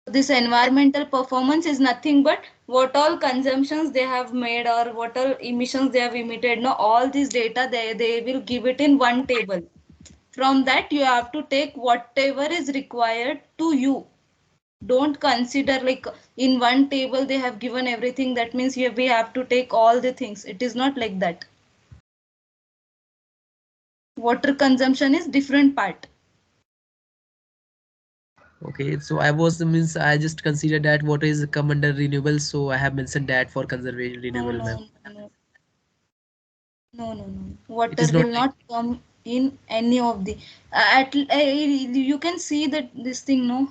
This environmental performance is nothing but what all consumptions they have made or what all emissions they have emitted, no, all this data they will give it in one table. From that you have to take whatever is required to you. Don't consider like in one table they have given everything, that means we have to take all the things. It is not like that. Water consumption is different part. Okay, so I just consider that water is come under renewable, so I have mentioned that for conservation renewable, ma'am. No. Water will not come in any of the you can see that this thing, no,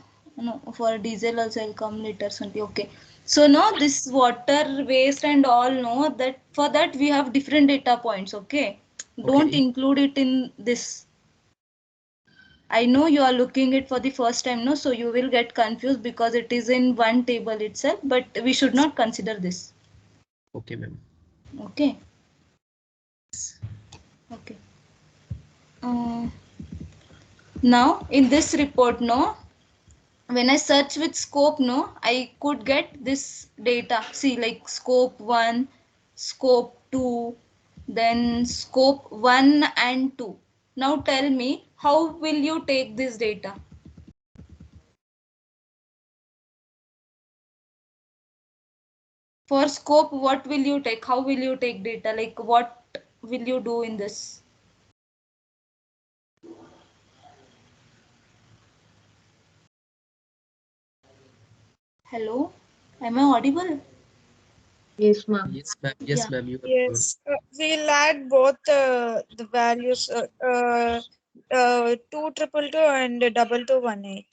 for diesel also will come later something. Okay, so no, this water waste and all, no, that for that we have different data points. Okay, don't include it in this. I know you are looking it for the first time, no, so you will get confused because it is in one table itself, but we should not consider this. Okay, ma'am. Okay. Okay. Now in this report, no, when I search with scope, no, I could get this data. See, like scope 1, scope 2, then scope 1 and 2. Now tell me, how will you take this data? For scope, what will you take? How will you take data? Like what will you do in this? Hello, am I audible? Yes, ma'am. Yes, ma'am. Yes, ma'am. Yes, we'll add both the values 222 and 2218.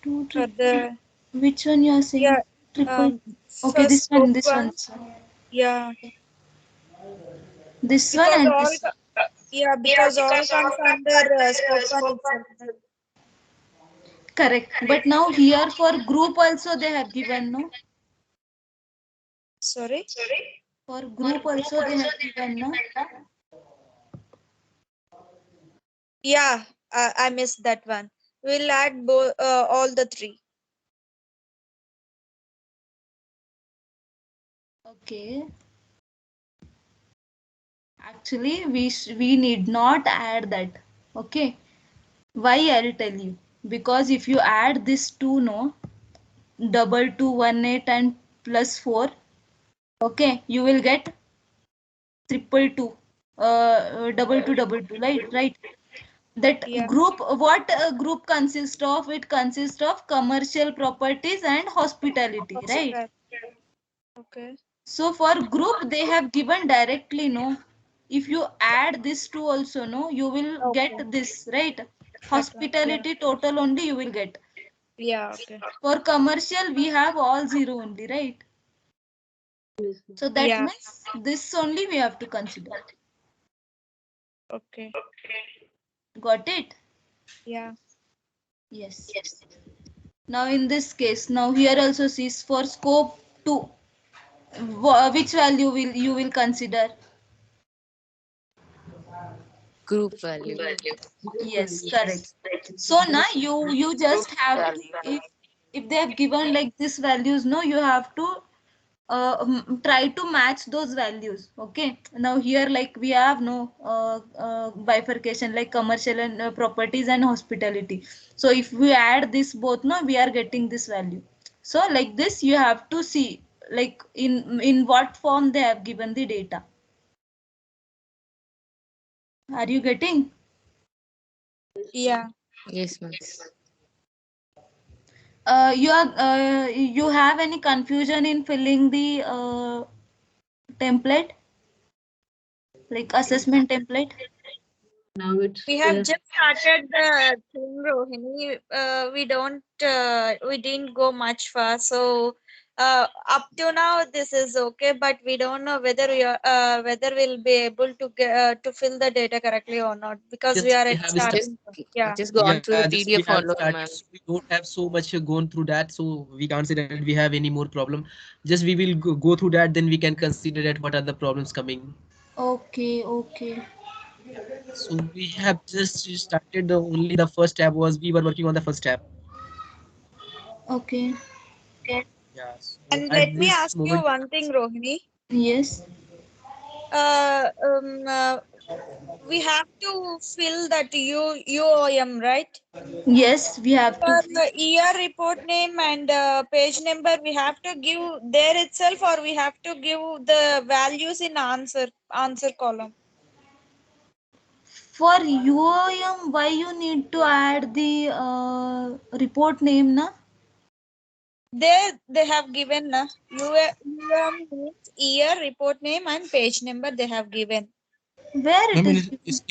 222. Which one you are saying? Yeah. Okay, this one. Yeah. This because one and all, this. Yeah, because all comes under scope 1 itself. Correct. But now here for group also they have given, no? Sorry? For group also they have given, no? Yeah, I missed that one. We'll add all the three. Okay. Actually, we need not add that. Okay. Why I'll tell you. Because if you add this 2, no, 2218 and plus 4, okay, you will get 222, 2222, right? That group, what group consists of? It consists of commercial properties and hospitality, right? Okay. So for group they have given directly, no. If you add this two also, no, you will get this, right? Hospitality total only you will get. Yeah, okay. For commercial we have all 0 only, right? So that means this only we have to consider. Okay. Got it? Yeah. Yes. Now in this case, now here also sees for scope 2, which value will you will consider? Group value. Yes, correct. So now you just have to, if they have given like this values, no, you have to try to match those values. Okay, now here like we have no bifurcation like commercial and properties and hospitality. So if we add this both, no, we are getting this value. So like this you have to see like in what form they have given the data. Are you getting? Yeah. Yes, ma'am. You have any confusion in filling the template, like assessment template? Now it's We have just started the thing, Rohini. We didn't go much far. So up to now this is okay, but we don't know whether whether we'll be able to get to fill the data correctly or not, because we Just are we at have starting. Yeah. Just go on through the just we PDF have alone, started, ma'am. so we don't have so much gone through that, so we can't say that we have any more problem. Just we will go through that, then we can consider that what are the problems coming. Okay, okay. So we have just started only the first tab was we were working on the first tab. Okay. Yeah. So And at let me this ask you moment, one thing, Rohini. Yes. Uh, um, uh, we have to fill that UOM, right? Yes, we have to. For the year, report name, and page number, we have to give there itself, or we have to give the values in answer column. For UOM, why you need to add the report name, na? There they have given UOM means year, report name, and page number they have given. Where it is?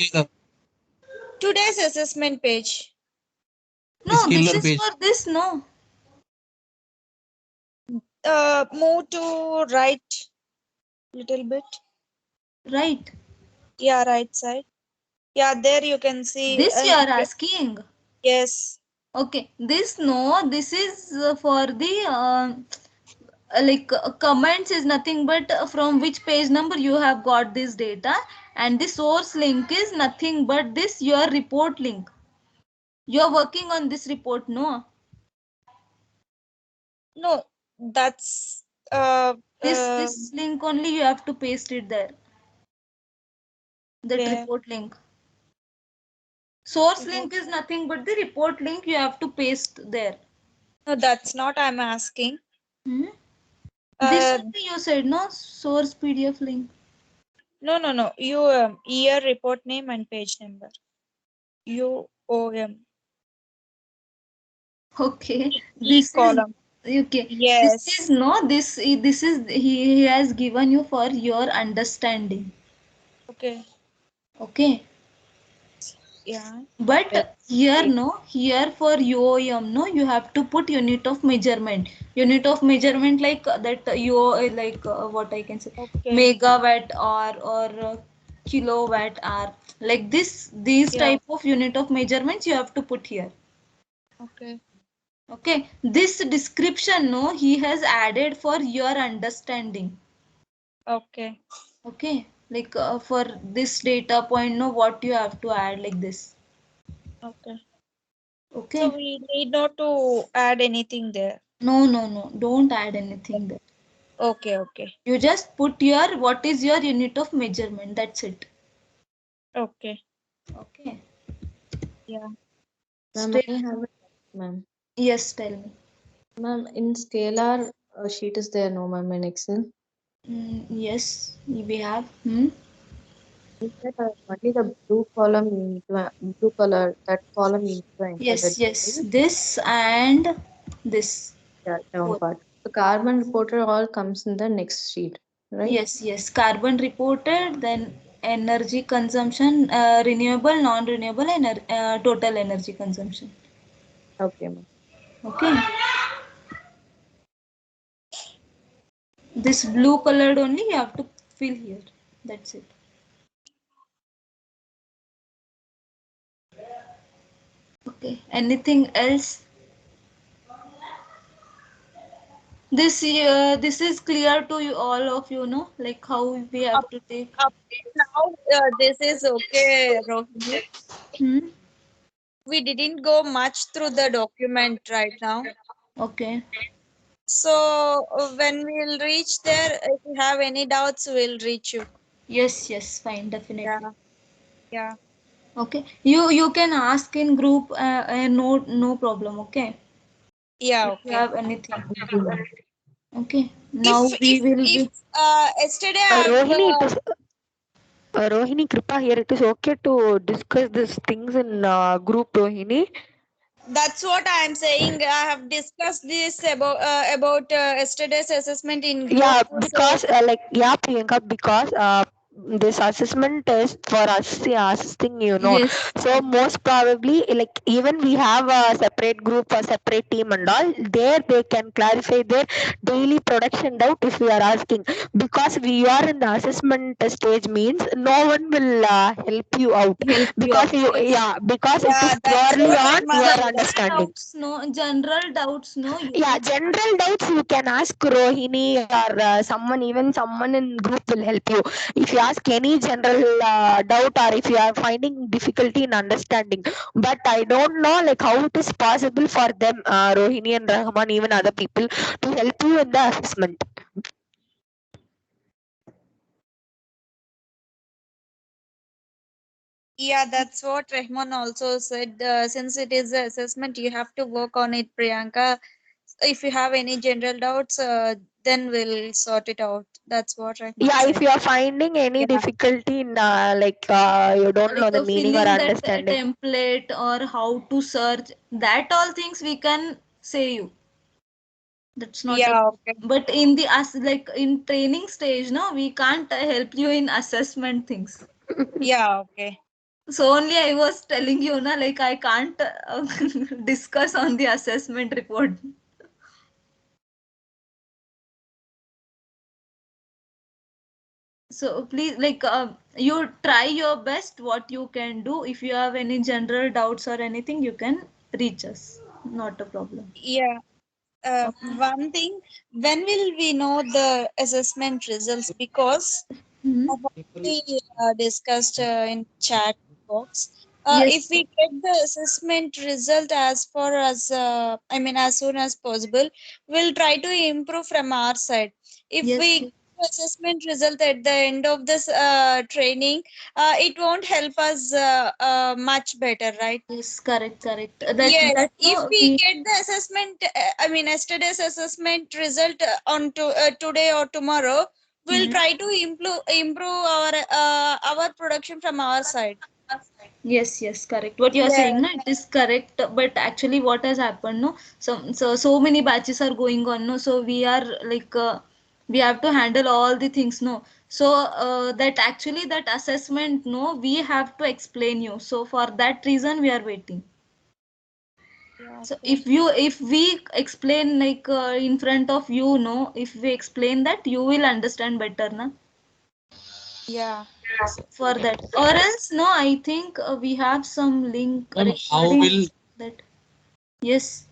Today's assessment page. No, this is for this, no. Move to right little bit. Right. Yeah, right side. Yeah, there you can see. This you are asking. Yes. Okay, this no, this is for the like comments is nothing but from which page number you have got this data, and the source link is nothing but this your report link. You are working on this report, no? No, that's this link only you have to paste it there. That report link. Source link is nothing but the report link you have to paste there. No, that's not I'm asking. This only you said, no? Source PDF link. No. You year, report name, and page number. UOM. Okay. This column. Is okay. Yes. This is no. This is he has given you for your understanding. Okay. Okay. Yeah. But here no, here for UOM no, you have to put unit of measurement. Unit of measurement like that like what I can say, megawatt or kilowatt hour, like these type of unit of measurements you have to put here. Okay. Okay, this description no, he has added for your understanding. Okay. Okay, like for this data point no, what you have to add like this. Okay. Okay. So we need not to add anything there. No. Don't add anything there. Okay. You just put your what is your unit of measurement. That's it. Okay. Okay. Yeah. Ma'am, I have a ma'am. Yes, tell me. Ma'am, in scalar sheet is there, no ma'am, in Excel? Yes, we have. Is that only the blue column you need to, blue color, that column you need to enter Yes, the yes. This and this. yeah, down part. The carbon reporter all comes in the next sheet, right? Yes. Carbon reported, then energy consumption, renewable, non-renewable, and total energy consumption. Okay, ma'am. Okay. This blue colored only you have to fill here. That's it. Okay. Anything else? This is clear to you all of you, know, like how we have to take. Up now, this is okay, Rohini. We didn't go much through the document right now. Okay. So when we'll reach there, if you have any doubts, we'll reach you. Yes, fine, definitely. Yeah. Okay. You can ask in group. No problem. Okay. Yeah. If you have anything. Okay. Now we will be. Yesterday I've Rohini, it is Rohini, Kripa here. It is okay to discuss these things in group, Rohini. That's what I am saying. I have discussed this about yesterday's assessment in group. Yeah, So because Priyanka, because this assessment is for us assisting, you know. Yes. So most probably, like even we have a separate group, a separate team and all. There they can clarify their daily production doubt if we are asking. Because we are in the assessment stage means no one will help you out. Because because it is that's purely what on I'm your saying. understanding. Doubts, no general doubts, no. Yeah, general doubts you can ask Rohini or someone, even someone in group will help you. If you ask any general doubt or if you are finding difficulty in understanding. But I don't know like how it is possible for them, Rohini and Rahman, even other people, to help you in the assessment. Yeah, that's what Rahman also said. Since it is an assessment, you have to work on it, Priyanka. If you have any general doubts, then we'll sort it out. That's what Rahman Yeah, said. if you are finding any difficulty in you don't know the meaning or Filling that understanding. template or how to search, that all things we can say you. That's not okay. But in the like in training stage, no, we can't help you in assessment things. Yeah, okay. So only I was telling you, na, like I can't discuss on the assessment report. So please, like you try your best what you can do. If you have any general doubts or anything, you can reach us. Not a problem. Yeah. One thing, when will we know the assessment results? Because I've already discussed in chat box. If Yes. we get the assessment result as far as as soon as possible, we'll try to improve from our side. If Yes, we yes. get the assessment result at the end of this training, it won't help us much better, right? Yes, correct. Yes, That if no, we get the assessment, yesterday's assessment result on today or tomorrow, we'll try to improve our production from our side. Yes, correct. What you are Yeah. saying, no, it is correct. But actually, what has happened, no, so many batches are going on, no. So we are like we have to handle all the things, no. So that actually that assessment, no, we have to explain you. So for that reason, we are waiting. So if we explain like in front of you, no, if we explain that, you will understand better, na. Yeah. For that, or else, no, I think we have some link How will that. Yes.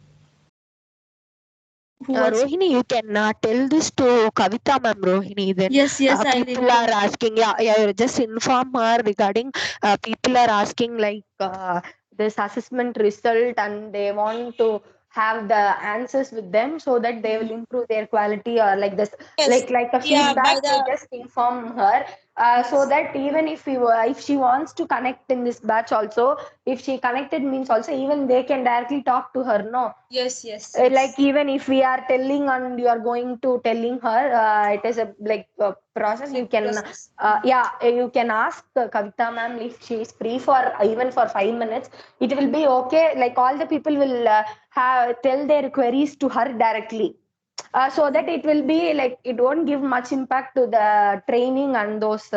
Who wants? Rohini, you can tell this to Kavita ma'am, Rohini. Then Yes, I will people inform. are asking. Yeah, just inform her regarding. People are asking like this assessment result, and they want to have the answers with them so that they will improve their quality or like this, Yes. like a Yeah. By feedback. You the just inform her. So that even if she wants to connect in this batch also, if she connected means also even they can directly talk to her. No. Yes. Like even if we are telling and you are going to telling her, it is a like process. You can you can ask Kavita ma'am if she is free for even for 5 minutes. It will be okay. Like all the people will have tell their queries to her directly. So that it will be like it won't give much impact to the training and those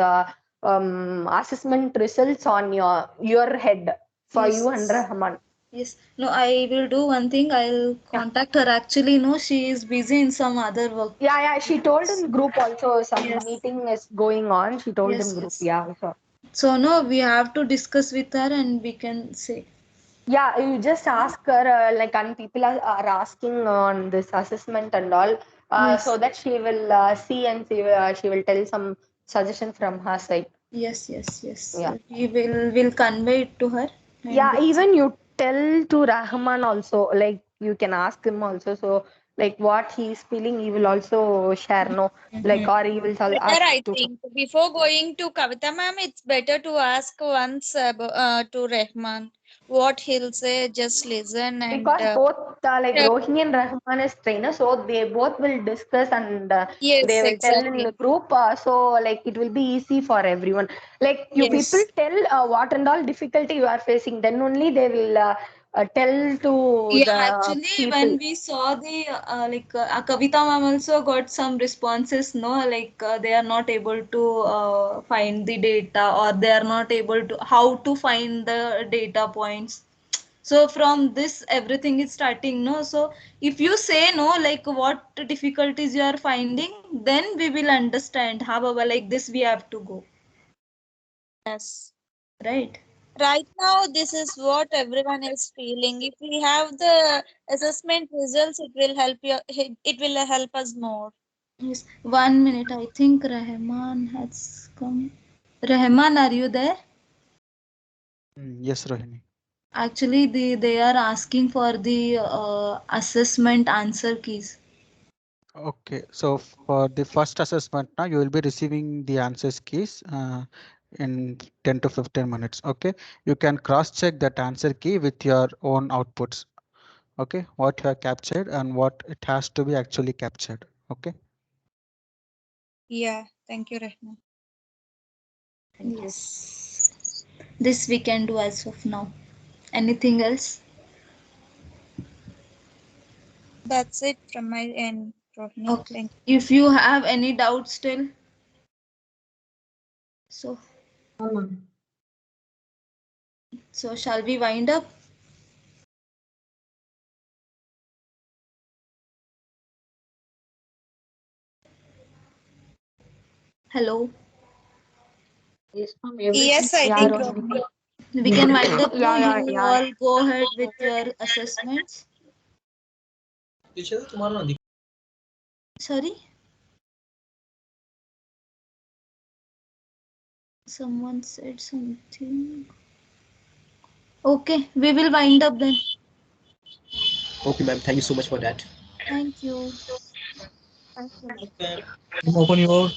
assessment results on your head for you and Rahman. Yes. No, I will do one thing. I'll contact her. Actually, no, she is busy in some other work. Yeah, she told in group also some Yes. meeting is going on. She told in group. Yes. Yeah, sure. So no, we have to discuss with her and we can say. Yeah, you just ask her like, and people are asking on this assessment and all, so that she will see and she will tell some suggestion from her side. Yes. Yeah. We will convey it to her. And Yeah, even you tell to Rahman also, like you can ask him also. So like what he is feeling, he will also share, no, like or he will better, ask I to. think. Before going to Kavita ma'am, it's better to ask once to Rahman what he'll say. Just listen and Because both like Rohini and Rahman is trainer, so they both will discuss and Yes, they will tell in exactly. the group. So like it will be easy for everyone. Like you people Yes. tell what and all difficulty you are facing, then only they will tell to Yeah, the actually, people. when we saw the Kavita ma'am also got some responses, no, like they are not able to find the data, or they are not able to how to find the data points. So from this, everything is starting, no. So if you say no, like what difficulties you are finding, then we will understand. However, like this, we have to go. Yes. Right. Right now, this is what everyone is feeling. If we have the assessment results, it will help you. It will help us more. Yes. 1 minute. I think Rahman has come. Rahman, are you there? Yes, Rohini. Actually, they are asking for the assessment answer keys. Okay, so for the first assessment now you will be receiving the answers keys in 10 to 15 minutes. Okay, you can cross check that answer key with your own outputs. Okay, what you have captured and what it has to be actually captured. Okay. Yeah. Thank you, Rahman. Yes. This we can do as of now. Anything else? That's it from my end, Rohini. Okay. Thank you. If you have any doubts still, so shall we wind up? Hello. Yes, ma'am. Yes, I think Rohini. We can wind up. No, Yeah, you yeah. all go ahead with your assessments. Sorry. Someone said something. Okay, we will wind up then. Okay, ma'am. Thank you so much for that. Thank you. Thank you. Open your